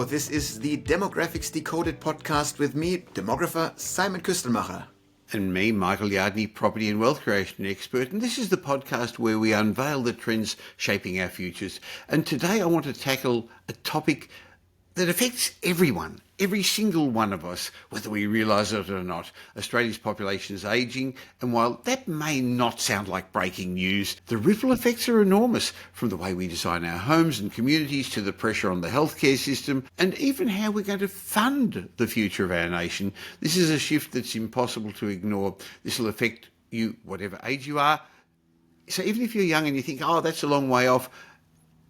this is the Demographics Decoded podcast with me, demographer Simon Kuestenmacher. And me, Michael Yardney, property and wealth creation expert. And this is the podcast where we unveil the trends shaping our futures. And today I want to tackle a topic that affects everyone, every single one of us, whether we realise it or not. Australia's population is ageing, and while that may not sound like breaking news, the ripple effects are enormous, from the way we design our homes and communities to the pressure on the healthcare system, and even how we're going to fund the future of our nation. This is a shift that's impossible to ignore. This will affect you, whatever age you are. So even if you're young and you think, oh, that's a long way off,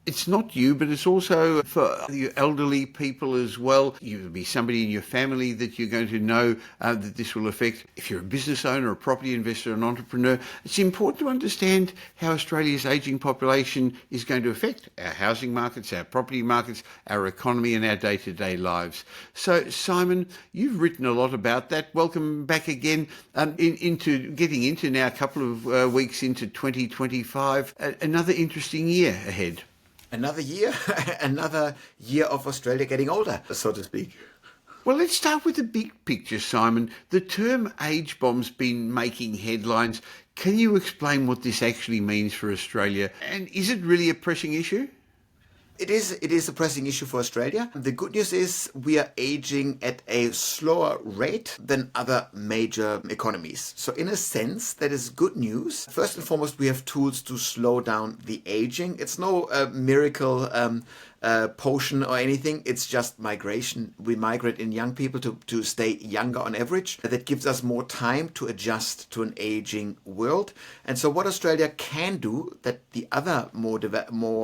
it's not you, but it's also for your elderly people as well. You'll be somebody in your family that you're going to know that this will affect. If you're a business owner, a property investor, an entrepreneur, it's important to understand how Australia's ageing population is going to affect our housing markets, our property markets, our economy and our day-to-day lives. So, Simon, you've written a lot about that. Welcome back again getting into now a couple of weeks into 2025. Another interesting year ahead. Another year of Australia getting older, so to speak. Well, let's start with the big picture, Simon. The term age bomb's been making headlines. Can you explain what this actually means for Australia? And is it really a pressing issue? It is a pressing issue for Australia. The good news is we are aging at a slower rate than other major economies. So in a sense, that is good news. First and foremost, we have tools to slow down the aging. It's no miracle potion or anything. It's just migration. We migrate in young people to stay younger on average. That gives us more time to adjust to an aging world. And so what Australia can do that the other more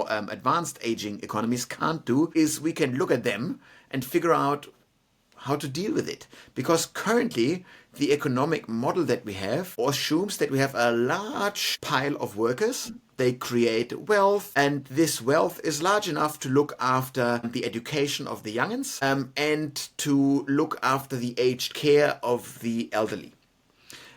advanced aging economies can't do is we can look at them and figure out how to deal with it. Because currently, the economic model that we have assumes that we have a large pile of workers. They create wealth, and this wealth is large enough to look after the education of the youngins and to look after the aged care of the elderly.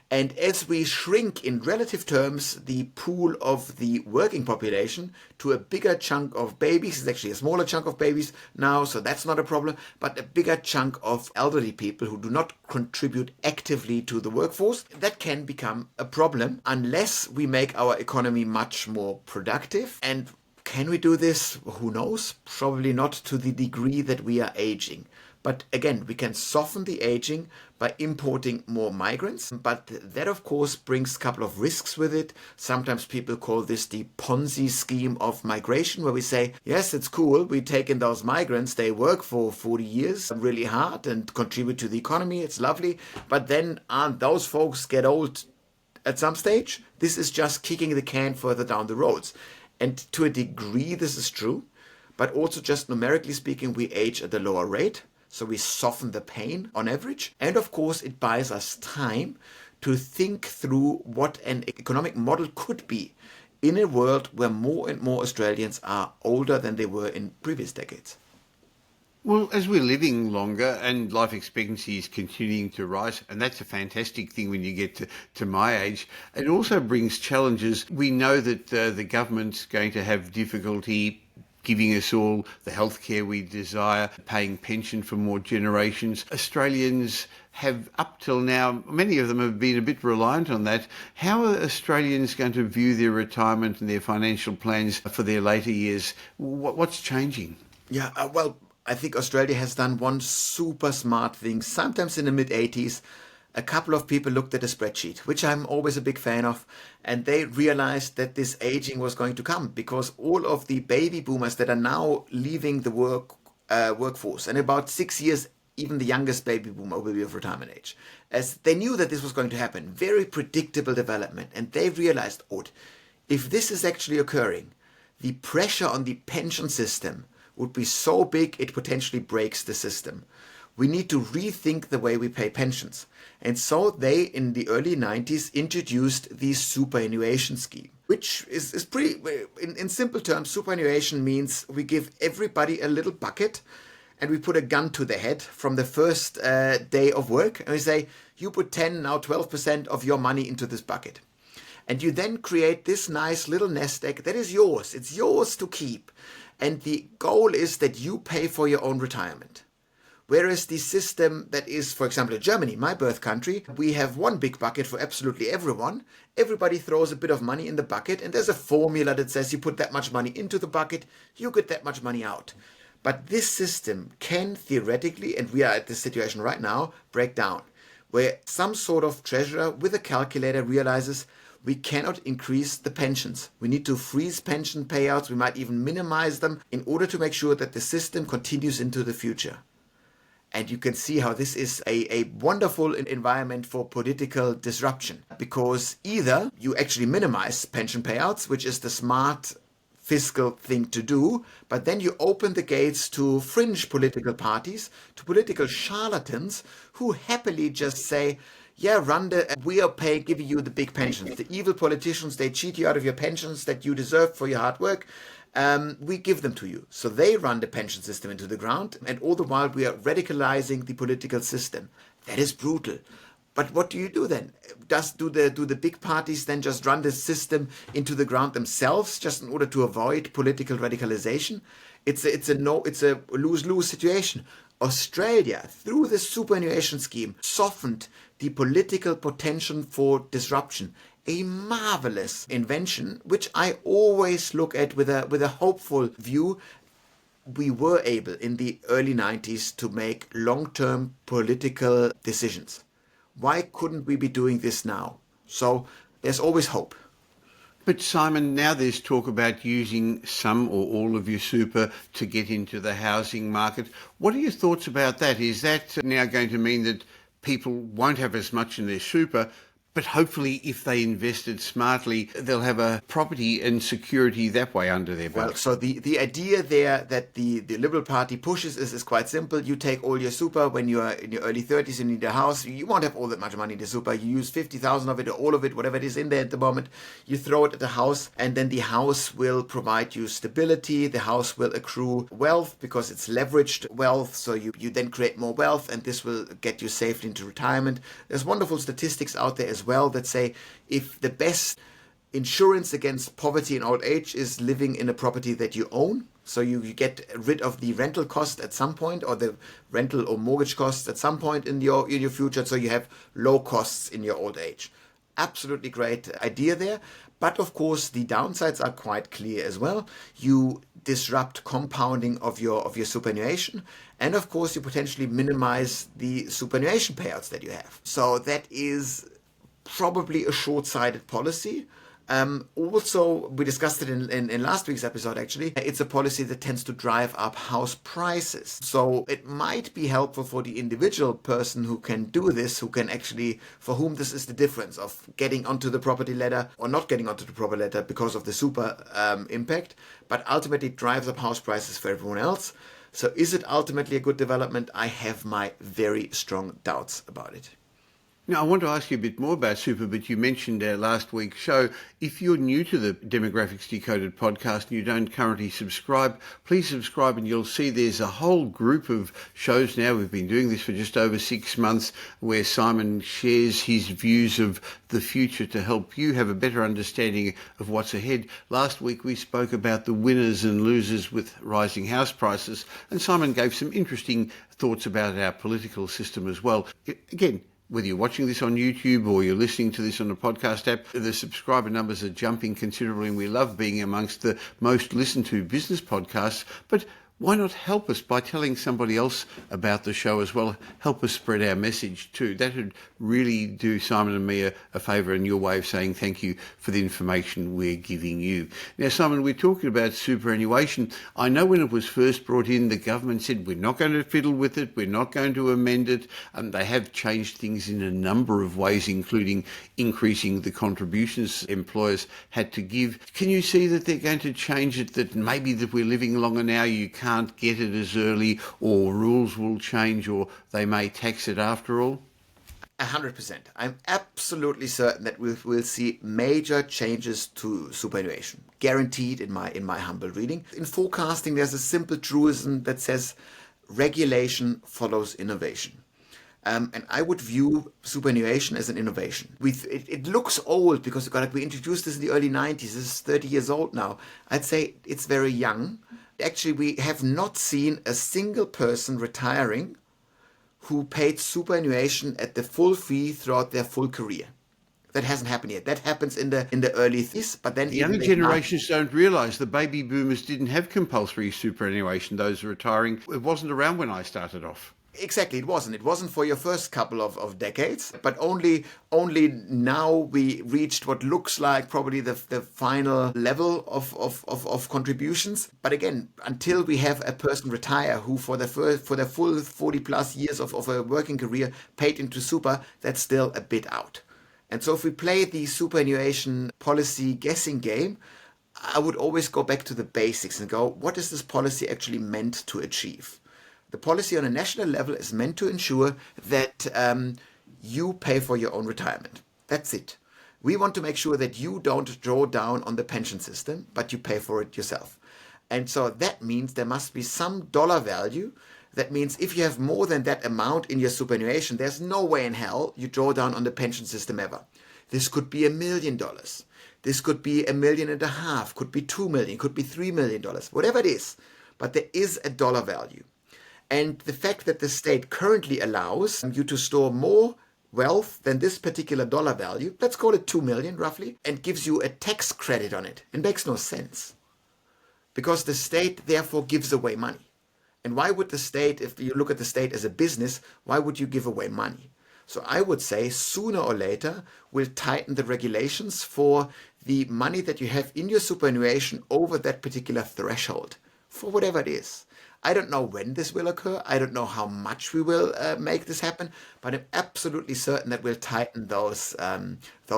And as we shrink in relative terms the pool of the working population to a bigger chunk of babies, it's actually a smaller chunk of babies now, so that's not a problem, but a bigger chunk of elderly people who do not contribute actively to the workforce, that can become a problem unless we make our economy much more productive. And can we do this? Who knows? Probably not to the degree that we are aging. But again, we can soften the aging by importing more migrants. But that, of course, brings a couple of risks with it. Sometimes people call this the Ponzi scheme of migration, where we say, yes, it's cool. We take in those migrants. They work for 40 years really hard and contribute to the economy. It's lovely. But then those folks get old at some stage? This is just kicking the can further down the roads. And to a degree, this is true. But also just numerically speaking, we age at a lower rate. So we soften the pain on average. And of course, it buys us time to think through what an economic model could be in a world where more and more Australians are older than they were in previous decades. Well, as we're living longer and life expectancy is continuing to rise, and that's a fantastic thing when you get to my age, it also brings challenges. We know that the government's going to have difficulty giving us all the healthcare we desire, paying pension for more generations. Australians have, up till now, many of them have been a bit reliant on that. How are Australians going to view their retirement and their financial plans for their later years? What's changing? Yeah, I think Australia has done one super smart thing. Sometimes in the mid-80s, a couple of people looked at a spreadsheet, which I'm always a big fan of, and they realized that this aging was going to come because all of the baby boomers that are now leaving the workforce, and about 6 years, even the youngest baby boomer will be of retirement age, as they knew that this was going to happen. Very predictable development, and they realized, if this is actually occurring, the pressure on the pension system would be so big it potentially breaks the system. We need to rethink the way we pay pensions. And so they, in the early 90s, introduced the superannuation scheme, which is pretty, in simple terms, superannuation means we give everybody a little bucket and we put a gun to their head from the first day of work. And we say, you put 10, now 12% of your money into this bucket. And you then create this nice little nest egg that is yours. It's yours to keep. And the goal is that you pay for your own retirement. Whereas the system that is, for example, in Germany, my birth country, we have one big bucket for absolutely everyone. Everybody throws a bit of money in the bucket, and there's a formula that says you put that much money into the bucket, you get that much money out. But this system can theoretically, and we are at this situation right now, break down, where some sort of treasurer with a calculator realizes we cannot increase the pensions. We need to freeze pension payouts. We might even minimize them in order to make sure that the system continues into the future. And you can see how this is a wonderful environment for political disruption, because either you actually minimize pension payouts, which is the smart fiscal thing to do, but then you open the gates to fringe political parties, to political charlatans who happily just say, yeah, we are giving you the big pensions. The evil politicians, they cheat you out of your pensions that you deserve for your hard work. We give them to you. So they run the pension system into the ground, and all the while we are radicalizing the political system. That is brutal. But what do you do then? Do the big parties then just run the system into the ground themselves, just in order to avoid political radicalization? It's a lose-lose situation. Australia, through the superannuation scheme, softened the political potential for disruption. A marvelous invention, which I always look at with a hopeful view. We were able in the early 90s to make long-term political decisions. Why couldn't we be doing this now? So there's always hope. But Simon, now there's talk about using some or all of your super to get into the housing market. What are your thoughts about that? Is that now going to mean that people won't have as much in their super, but hopefully if they invested smartly, they'll have a property and security that way under their belt? Well, so the idea there that the Liberal Party pushes is quite simple. You take all your super when you are in your early 30s, you need a house. You won't have all that much money in the super. You use 50,000 of it or all of it, whatever it is in there at the moment. You throw it at the house, and then the house will provide you stability. The house will accrue wealth because it's leveraged wealth. So you then create more wealth, and this will get you safely into retirement. There's wonderful statistics out there as well that say if the best insurance against poverty in old age is living in a property that you own, so you get rid of the rental cost at some point, or the rental or mortgage costs at some point in your future, so you have low costs in your old age. Absolutely great idea there. But of course the downsides are quite clear as well. You disrupt compounding of your superannuation, and of course you potentially minimize the superannuation payouts that you have. So that is probably a short-sighted policy. Also, we discussed it in last week's episode, actually. It's a policy that tends to drive up house prices. So it might be helpful for the individual person who can do this, for whom this is the difference of getting onto the property ladder or not getting onto the property ladder because of the super impact, but ultimately it drives up house prices for everyone else. So is it ultimately a good development? I have my very strong doubts about it. Now, I want to ask you a bit more about super, but you mentioned our last week's show. If you're new to the Demographics Decoded podcast and you don't currently subscribe, please subscribe, and you'll see there's a whole group of shows now. We've been doing this for just over 6 months, where Simon shares his views of the future to help you have a better understanding of what's ahead. Last week we spoke about the winners and losers with rising house prices, and Simon gave some interesting thoughts about our political system as well. Again, whether you're watching this on YouTube or you're listening to this on a podcast app, the subscriber numbers are jumping considerably, and we love being amongst the most listened to business podcasts. But why not help us by telling somebody else about the show as well? Help us spread our message too. That would really do Simon and me a favour, and your way of saying thank you for the information we're giving you. Now, Simon, we're talking about superannuation. I know when it was first brought in, the government said we're not going to fiddle with it, we're not going to amend it. They have changed things in a number of ways, including increasing the contributions employers had to give. Can you see that they're going to change it, that maybe that we're living longer now, you can't get it as early, or rules will change, or they may tax it after all? 100%. I'm absolutely certain that we will see major changes to superannuation, guaranteed in my humble reading. In forecasting, there's a simple truism that says regulation follows innovation. And I would view superannuation as an innovation. It looks old because we introduced this in the early 90s. This is 30 years old now. I'd say it's very young. Actually, we have not seen a single person retiring who paid superannuation at the full fee throughout their full career. That hasn't happened yet. That happens in the early 30s, but then The younger generations don't realise the baby boomers didn't have compulsory superannuation. Those retiring, it wasn't around when I started off. Exactly, it wasn't. It wasn't for your first couple of decades, but only now we reached what looks like probably the final level of contributions. But again, until we have a person retire who for the full 40 plus years of a working career paid into super, that's still a bit out. And so if we play the superannuation policy guessing game, I would always go back to the basics and go, what is this policy actually meant to achieve? The policy on a national level is meant to ensure that you pay for your own retirement. That's it. We want to make sure that you don't draw down on the pension system, but you pay for it yourself. And so that means there must be some dollar value. That means if you have more than that amount in your superannuation, there's no way in hell you draw down on the pension system ever. This could be $1 million. This could be $1.5 million, could be $2 million, could be $3 million, whatever it is. But there is a dollar value. And the fact that the state currently allows you to store more wealth than this particular dollar value, let's call it 2 million roughly, and gives you a tax credit on it, it makes no sense. Because the state therefore gives away money. And why would the state, if you look at the state as a business, why would you give away money? So I would say sooner or later we'll tighten the regulations for the money that you have in your superannuation over that particular threshold, for whatever it is. I don't know when this will occur. I don't know how much we will make this happen, but I'm absolutely certain that we'll tighten those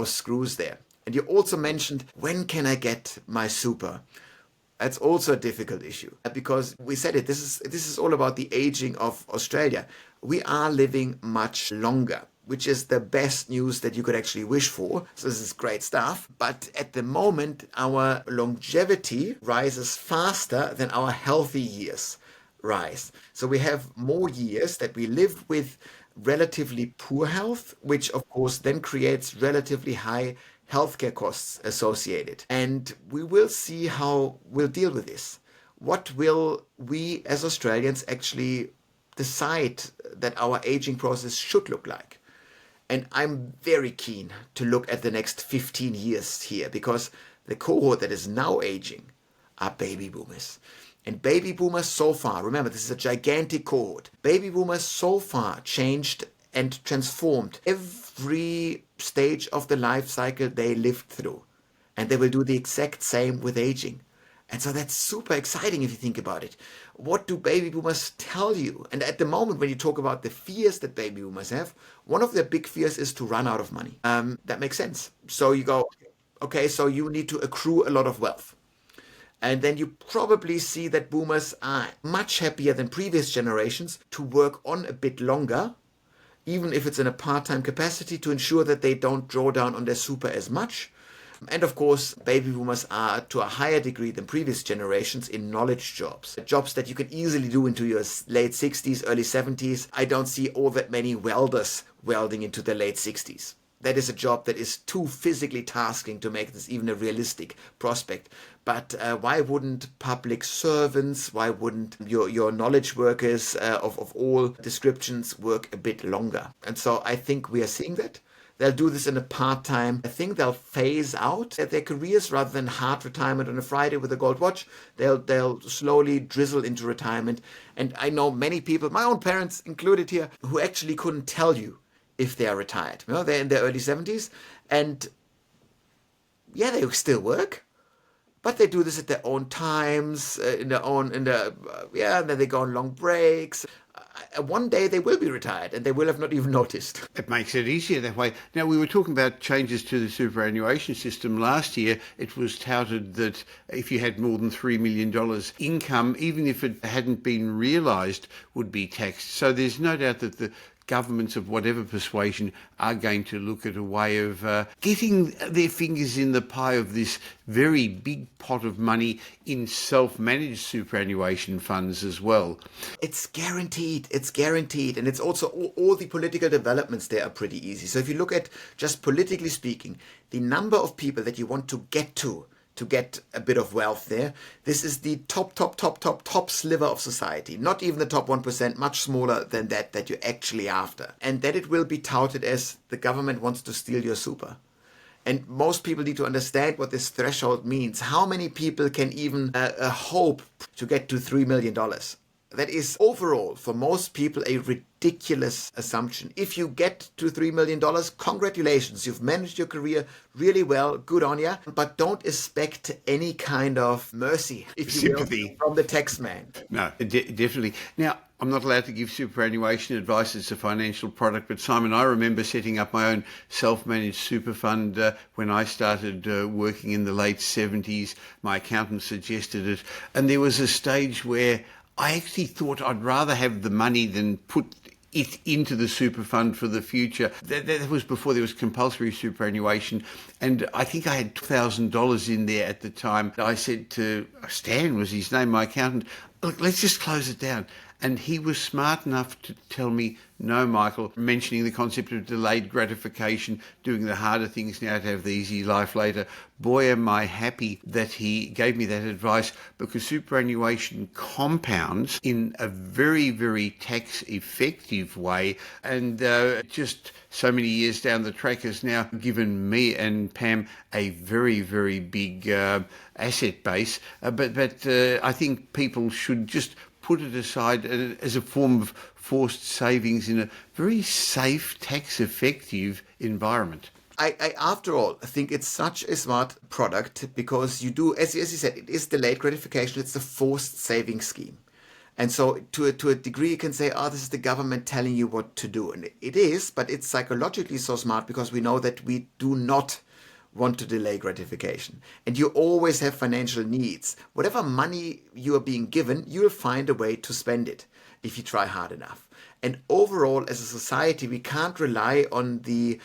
screws there. And you also mentioned, when can I get my super? That's also a difficult issue because we said it. This is all about the aging of Australia. We are living much longer, which is the best news that you could actually wish for. So this is great stuff. But at the moment, our longevity rises faster than our healthy years rise. So we have more years that we live with relatively poor health, which of course then creates relatively high healthcare costs associated. And we will see how we'll deal with this. What will we as Australians actually decide that our aging process should look like? And I'm very keen to look at the next 15 years here because the cohort that is now aging are baby boomers. And baby boomers so far, remember, this is a gigantic cohort. Baby boomers so far changed and transformed every stage of the life cycle they lived through. And they will do the exact same with aging. And so that's super exciting if you think about it. What do baby boomers tell you? And at the moment, when you talk about the fears that baby boomers have, one of their big fears is to run out of money. That makes sense. So you go, okay, so you need to accrue a lot of wealth. And then you probably see that boomers are much happier than previous generations to work on a bit longer, even if it's in a part-time capacity, to ensure that they don't draw down on their super as much. And of course, baby boomers are to a higher degree than previous generations in knowledge jobs. Jobs that you can easily do into your late 60s, early 70s. I don't see all that many welders welding into their late 60s. That is a job that is too physically tasking to make this even a realistic prospect. But why wouldn't public servants, why wouldn't your knowledge workers of all descriptions work a bit longer? And so I think we are seeing that. They'll do this in a part-time. I think they'll phase out their careers rather than hard retirement on a Friday with a gold watch. They'll slowly drizzle into retirement. And I know many people, my own parents included here, who actually couldn't tell you if they are retired. You know, they're in their early 70s. And yeah, they still work. But they do this at their own times, and then they go on long breaks. One day they will be retired and they will have not even noticed. It makes it easier that way. Now, we were talking about changes to the superannuation system last year. It was touted that if you had more than $3 million income, even if it hadn't been realised, would be taxed. So there's no doubt that the governments of whatever persuasion are going to look at a way of getting their fingers in the pie of this very big pot of money in self-managed superannuation funds as well. It's guaranteed. It's guaranteed. And it's also all the political developments there are pretty easy. So if you look at just politically speaking, the number of people that you want to get a bit of wealth there, this is the top sliver of society. Not even the top 1%, much smaller than that you're actually after. And that it will be touted as the government wants to steal your super. And most people need to understand what this threshold means. How many people can even hope to get to $3 million? That is overall, for most people, a ridiculous assumption. If you get to $3 million, congratulations. You've managed your career really well. Good on you. But don't expect any kind of mercy, if you Sympathy will, from the tax man. No, definitely. Now, I'm not allowed to give superannuation advice. It's a financial product. But Simon, I remember setting up my own self-managed super fund when I started working in the late 70s. My accountant suggested it. And there was a stage where I actually thought I'd rather have the money than put it into the super fund for the future. That was before there was compulsory superannuation. And I think I had $2,000 in there at the time. I said to Stan, was his name, my accountant, look, let's just close it down. And he was smart enough to tell me, no, Michael, mentioning the concept of delayed gratification, doing the harder things now to have the easy life later. Boy, am I happy that he gave me that advice, because superannuation compounds in a very, very tax-effective way. And just so many years down the track has now given me and Pam a very, very big asset base. But I think people should just put it aside as a form of forced savings in a very safe, tax-effective environment. I after all, think it's such a smart product because you do, as you said, it is delayed gratification. It's a forced saving scheme. And so to a degree, you can say, oh, this is the government telling you what to do. And it is, but it's psychologically so smart because we know that we do not want to delay gratification. And you always have financial needs. Whatever money you are being given, you'll find a way to spend it if you try hard enough. And overall, as a society, we can't rely on the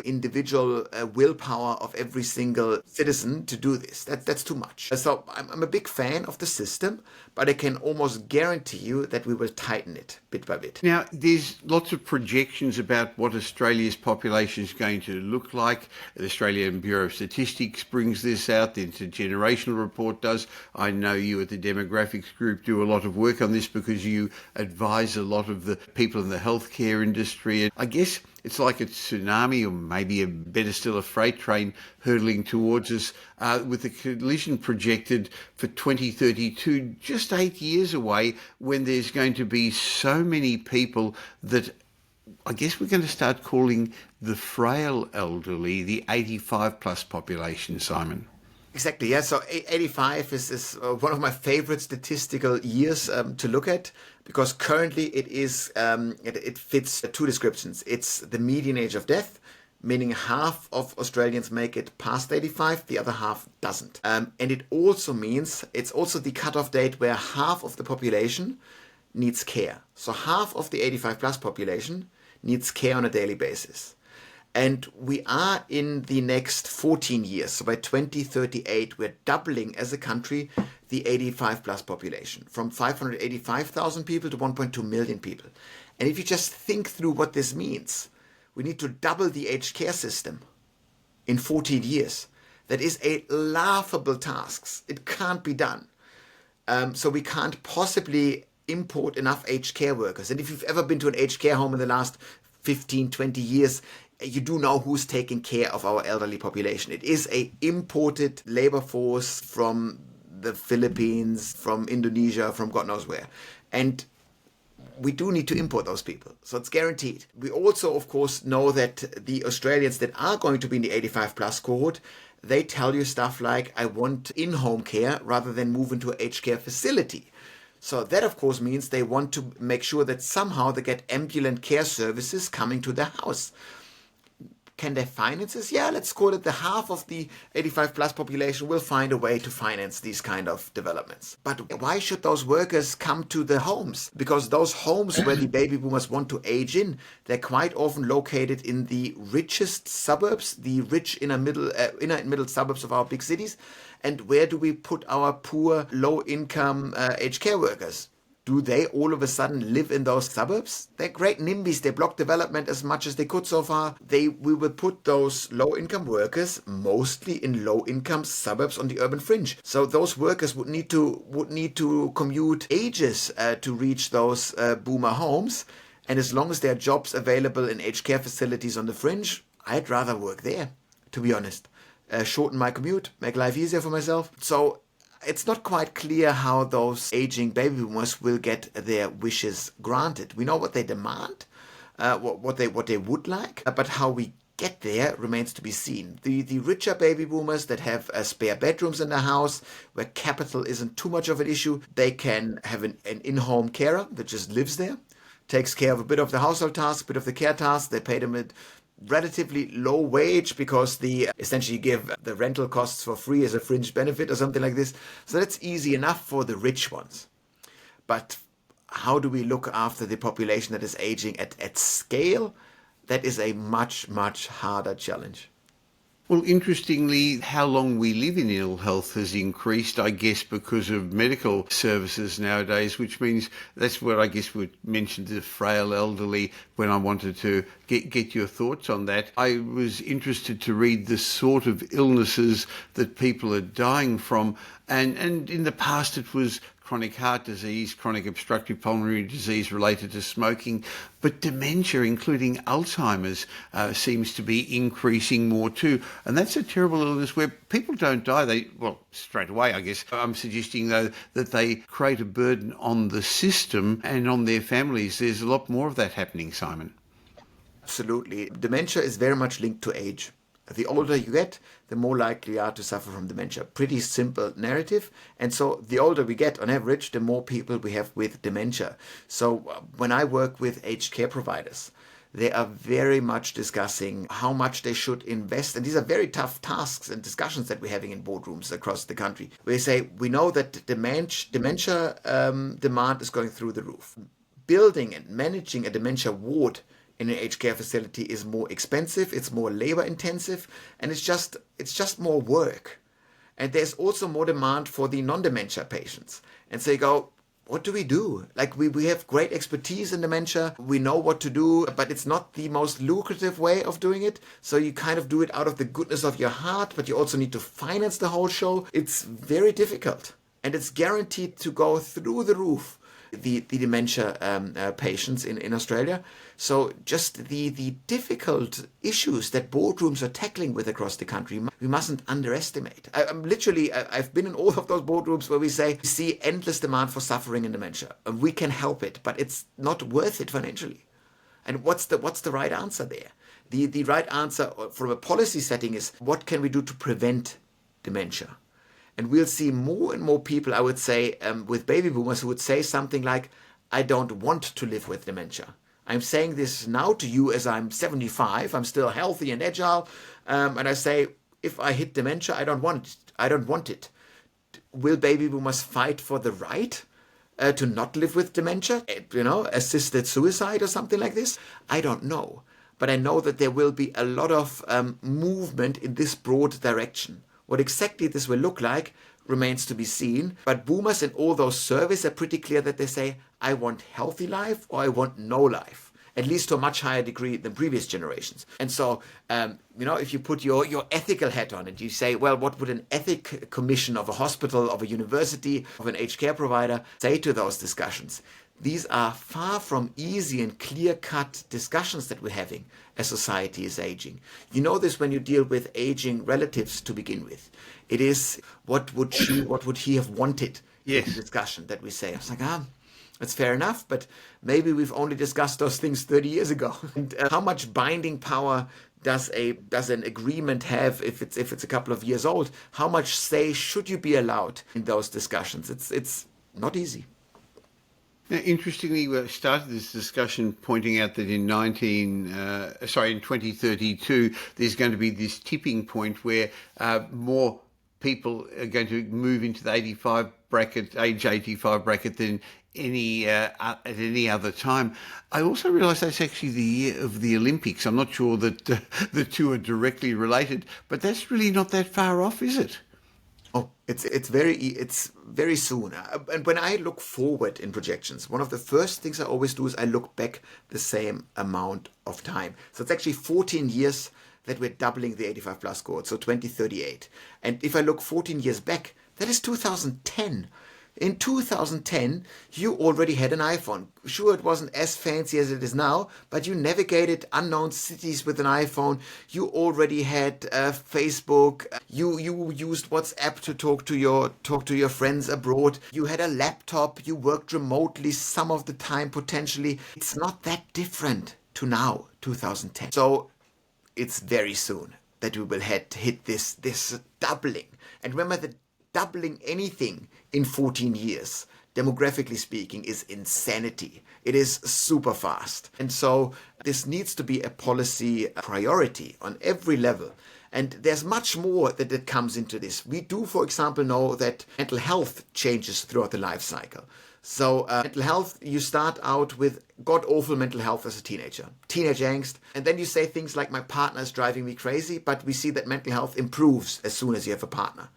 individual willpower of every single citizen to do this. That's too much. So I'm a big fan of the system, but I can almost guarantee you that we will tighten it bit by bit. Now, there's lots of projections about what Australia's population is going to look like. The Australian Bureau of Statistics brings this out. The Intergenerational Report does. I know you at the Demographics Group do a lot of work on this because you advise a lot of the people in the healthcare industry. And I guess it's like a tsunami, or maybe better still, a freight train hurtling towards us with the collision projected for 2032, just 8 years away, when there's going to be so many people that I guess we're going to start calling the frail elderly, the 85 plus population, Simon. Exactly, yeah. So 85 is one of my favorite statistical years to look at, because currently it fits two descriptions. It's the median age of death, meaning half of Australians make it past 85, the other half doesn't. And it also means it's also the cutoff date where half of the population needs care. So half of the 85 plus population needs care on a daily basis. And we are in the next 14 years, so by 2038, we're doubling as a country the 85 plus population from 585,000 people to 1.2 million people. And if you just think through what this means, we need to double the aged care system in 14 years. That is a laughable task. It can't be done. So we can't possibly import enough aged care workers. And if you've ever been to an aged care home in the last 15, 20 years, you do know who's taking care of our elderly population. It is a imported labor force from the Philippines, from Indonesia, from God knows where. And we do need to import those people. So it's guaranteed. We also, of course, know that the Australians that are going to be in the 85 plus cohort, they tell you stuff like, I want in-home care rather than move into an aged care facility. So that, of course, means they want to make sure that somehow they get ambulatory care services coming to their house. Can they finance this? Yeah, let's call it the half of the 85 plus population will find a way to finance these kind of developments. But why should those workers come to the homes? Because those homes where the baby boomers want to age in, they're quite often located in the richest suburbs, the rich inner and middle suburbs of our big cities. And where do we put our poor, low-income aged care workers? Do they all of a sudden live in those suburbs? They're great NIMBYs. They block development as much as they could so far. We will put those low-income workers mostly in low-income suburbs on the urban fringe. So those workers would need to commute ages to reach those boomer homes. And as long as there are jobs available in aged care facilities on the fringe, I'd rather work there, to be honest. Shorten my commute, make life easier for myself. So it's not quite clear how those aging baby boomers will get their wishes granted. We know what they demand, what they would like, but how we get there remains to be seen. The richer baby boomers that have spare bedrooms in their house, where capital isn't too much of an issue, they can have an in-home carer that just lives there, takes care of a bit of the household task, a bit of the care task. They pay them a relatively low wage because they essentially give the rental costs for free as a fringe benefit or something like this. So that's easy enough for the rich ones. But how do we look after the population that is aging at scale? That is a much, much harder challenge. Well, interestingly, how long we live in ill health has increased, I guess, because of medical services nowadays, which means that's what I guess we mentioned, the frail elderly, when I wanted to get your thoughts on that. I was interested to read the sort of illnesses that people are dying from, and in the past it was chronic heart disease, chronic obstructive pulmonary disease related to smoking, but dementia, including Alzheimer's, seems to be increasing more too. And that's a terrible illness where people don't die. Straight away, I guess. I'm suggesting, though, that they create a burden on the system and on their families. There's a lot more of that happening, Simon. Absolutely. Dementia is very much linked to age. The older you get, the more likely you are to suffer from dementia. Pretty simple narrative. And so the older we get, on average, the more people we have with dementia. So when I work with aged care providers, they are very much discussing how much they should invest. And these are very tough tasks and discussions that we're having in boardrooms across the country. We say, we know that dementia demand is going through the roof. Building and managing a dementia ward in an aged care facility is more expensive, it's more labor intensive, and it's just more work. And there's also more demand for the non-dementia patients. And so you go, what do we do? Like we have great expertise in dementia, we know what to do, but it's not the most lucrative way of doing it. So you kind of do it out of the goodness of your heart, but you also need to finance the whole show. It's very difficult, and it's guaranteed to go through the roof, the dementia patients in Australia. So just the difficult issues that boardrooms are tackling with across the country, we mustn't underestimate. I've been in all of those boardrooms where we say, we see endless demand for suffering in dementia, and we can help it, but it's not worth it financially. And what's the right answer there? The right answer from a policy setting is, what can we do to prevent dementia? And we'll see more and more people, I would say, with baby boomers who would say something like, I don't want to live with dementia. I'm saying this now to you as I'm 75, I'm still healthy and agile, and I say, if I hit dementia, I don't want it. Will baby boomers fight for the right to not live with dementia? Assisted suicide or something like this? I don't know. But I know that there will be a lot of movement in this broad direction. What exactly this will look like remains to be seen. But boomers in all those surveys are pretty clear that they say, I want healthy life or I want no life, at least to a much higher degree than previous generations. And so, if you put your ethical hat on it, you say, well, what would an ethic commission of a hospital, of a university, of an aged care provider say to those discussions? These are far from easy and clear-cut discussions that we're having as society is aging. You know this when you deal with aging relatives to begin with. It is, what would he have wanted? Yes. In the discussion that we say. I was like, that's fair enough, but maybe we've only discussed those things 30 years ago. And how much binding power does an agreement have if it's a couple of years old? How much say should you be allowed in those discussions? It's not easy. Now, interestingly, we started this discussion pointing out that in 2032, there's going to be this tipping point where more people are going to move into the age 85 bracket than at any other time. I also realise that's actually the year of the Olympics. I'm not sure that the two are directly related, but that's really not that far off, is it? Oh, it's very soon. And when I look forward in projections, one of the first things I always do is I look back the same amount of time. So it's actually 14 years that we're doubling the 85 plus cohort, so 2038. And if I look 14 years back, that is 2010. In 2010, you already had an iPhone. Sure, it wasn't as fancy as it is now, but you navigated unknown cities with an iPhone. You already had Facebook. You used WhatsApp to talk to your friends abroad. You had a laptop. You worked remotely some of the time potentially. It's not that different to now, 2010. So it's very soon that we will hit this doubling. And remember that doubling anything in 14 years, demographically speaking, is insanity. It is super fast. And so this needs to be a policy priority on every level. And there's much more that comes into this. We do, for example, know that mental health changes throughout the life cycle. So mental health, you start out with god-awful mental health as a teenage angst, and then you say things like, my partner is driving me crazy, but we see that mental health improves as soon as you have a partner.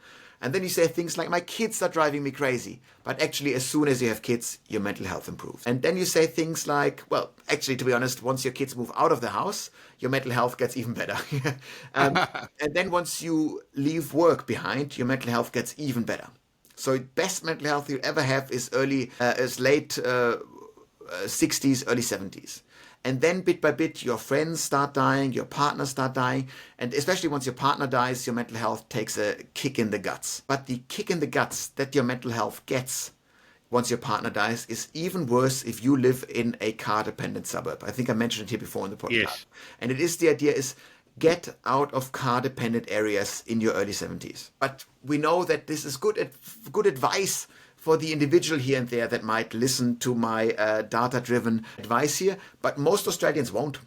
And then you say things like, my kids are driving me crazy. But actually, as soon as you have kids, your mental health improves. And then you say things like, well, actually, to be honest, once your kids move out of the house, your mental health gets even better. And then once you leave work behind, your mental health gets even better. So best mental health you ever have is late 60s, early 70s. And then bit by bit, your friends start dying, your partners start dying. And especially once your partner dies, your mental health takes a kick in the guts. But the kick in the guts that your mental health gets once your partner dies is even worse if you live in a car-dependent suburb. I think I mentioned it here before in the podcast. Yes. And the idea is get out of car-dependent areas in your early 70s. But we know that this is good advice for the individual here and there that might listen to my data-driven advice here, but most Australians won't.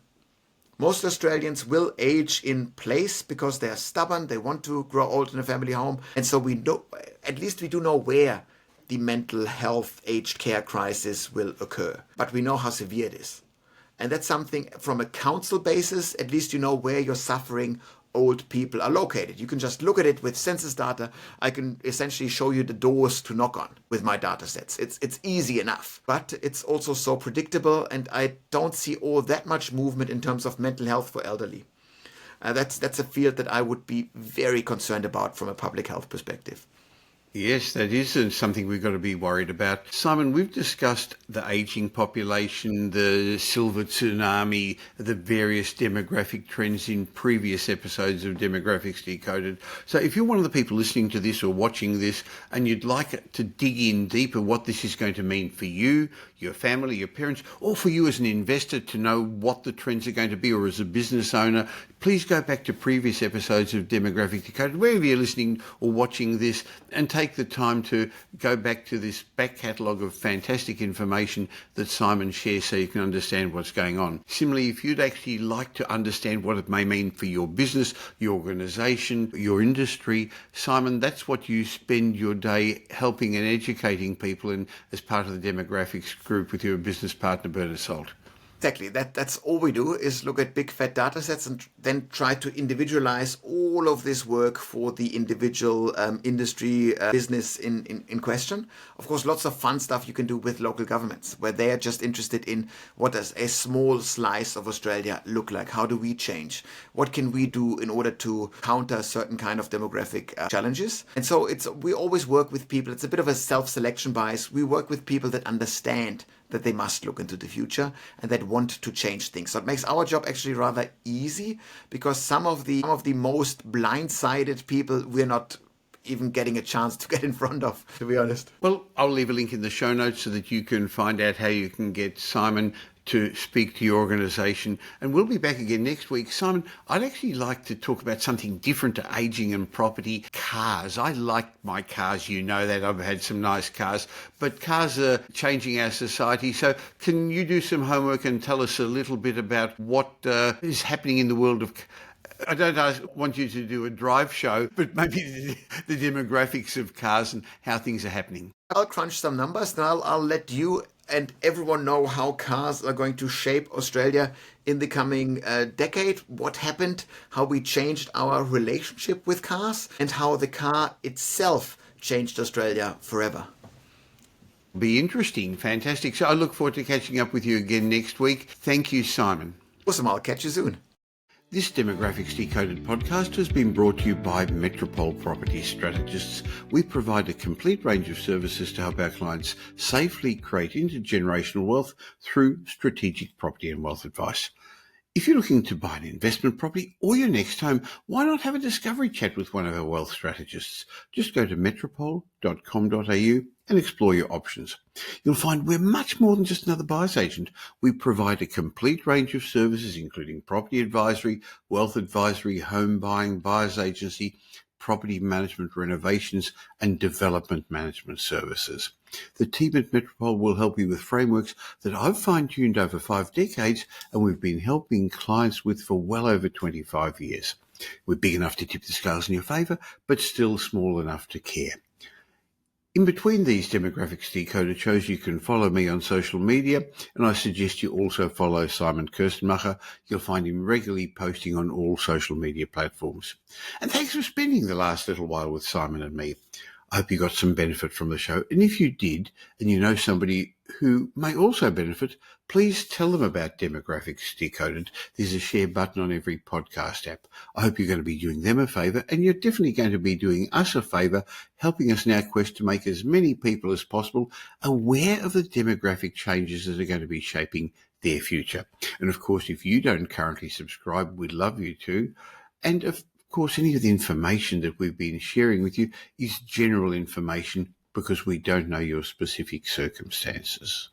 Most Australians will age in place because they are stubborn, they want to grow old in a family home, and so we know, at least we do know where the mental health aged care crisis will occur, but we know how severe it is. And that's something from a council basis, at least you know where your suffering old people are located. You can just look at it with census data. I can essentially show you the doors to knock on with my data sets. It's easy enough, but it's also so predictable, and I don't see all that much movement in terms of mental health for elderly. That's a field that I would be very concerned about from a public health perspective. Yes, that is something we've got to be worried about. Simon, we've discussed the ageing population, the silver tsunami, the various demographic trends in previous episodes of Demographics Decoded. So if you're one of the people listening to this or watching this and you'd like to dig in deeper what this is going to mean for you, your family, your parents, or for you as an investor to know what the trends are going to be, or as a business owner, please go back to previous episodes of Demographic Decoded, wherever you're listening or watching this, and take the time to go back to this back catalogue of fantastic information that Simon shares so you can understand what's going on. Similarly, if you'd actually like to understand what it may mean for your business, your organisation, your industry, Simon, that's what you spend your day helping and educating people in as part of the Demographics group with your business partner, Bernard Salt. Exactly. That's all we do is look at big fat data sets and then try to individualize all of this work for the individual industry business in question. Of course, lots of fun stuff you can do with local governments where they are just interested in what does a small slice of Australia look like? How do we change? What can we do in order to counter certain kind of demographic challenges? And so we always work with people. It's a bit of a self-selection bias. We work with people that understand that they must look into the future and that want to change things. So it makes our job actually rather easy because some of the most blindsided people we're not even getting a chance to get in front of, to be honest. Well, I'll leave a link in the show notes so that you can find out how you can get Simon to speak to your organisation. And we'll be back again next week. Simon, I'd actually like to talk about something different to ageing and property. Cars. I like my cars. You know that. I've had some nice cars. But cars are changing our society. So can you do some homework and tell us a little bit about what is happening in the world of... I don't want you to do a drive show, but maybe the demographics of cars and how things are happening. I'll crunch some numbers, then I'll let you and everyone know how cars are going to shape Australia in the coming decade, what happened, how we changed our relationship with cars, and how the car itself changed Australia forever. Be interesting. Fantastic. So I look forward to catching up with you again next week. Thank you, Simon. Awesome. I'll catch you soon. This Demographics Decoded podcast has been brought to you by Metropole Property Strategists. We provide a complete range of services to help our clients safely create intergenerational wealth through strategic property and wealth advice. If you're looking to buy an investment property or your next home, why not have a discovery chat with one of our wealth strategists? Just go to metropole.com.au and explore your options. You'll find we're much more than just another buyer's agent. We provide a complete range of services, including property advisory, wealth advisory, home buying, buyer's agency, property management, renovations, and development management services. The team at Metropole will help you with frameworks that I've fine-tuned over 5 decades and we've been helping clients with for well over 25 years. We're big enough to tip the scales in your favour, but still small enough to care. In between these Demographics Decoded shows, you can follow me on social media, and I suggest you also follow Simon Kuestenmacher. You'll find him regularly posting on all social media platforms. And thanks for spending the last little while with Simon and me. I hope you got some benefit from the show. And if you did, and you know somebody who may also benefit, please tell them about Demographics Decoded. There's a share button on every podcast app. I hope you're going to be doing them a favour, and you're definitely going to be doing us a favour, helping us in our quest to make as many people as possible aware of the demographic changes that are going to be shaping their future. And of course, if you don't currently subscribe, we'd love you to. And of course, any of the information that we've been sharing with you is general information because we don't know your specific circumstances.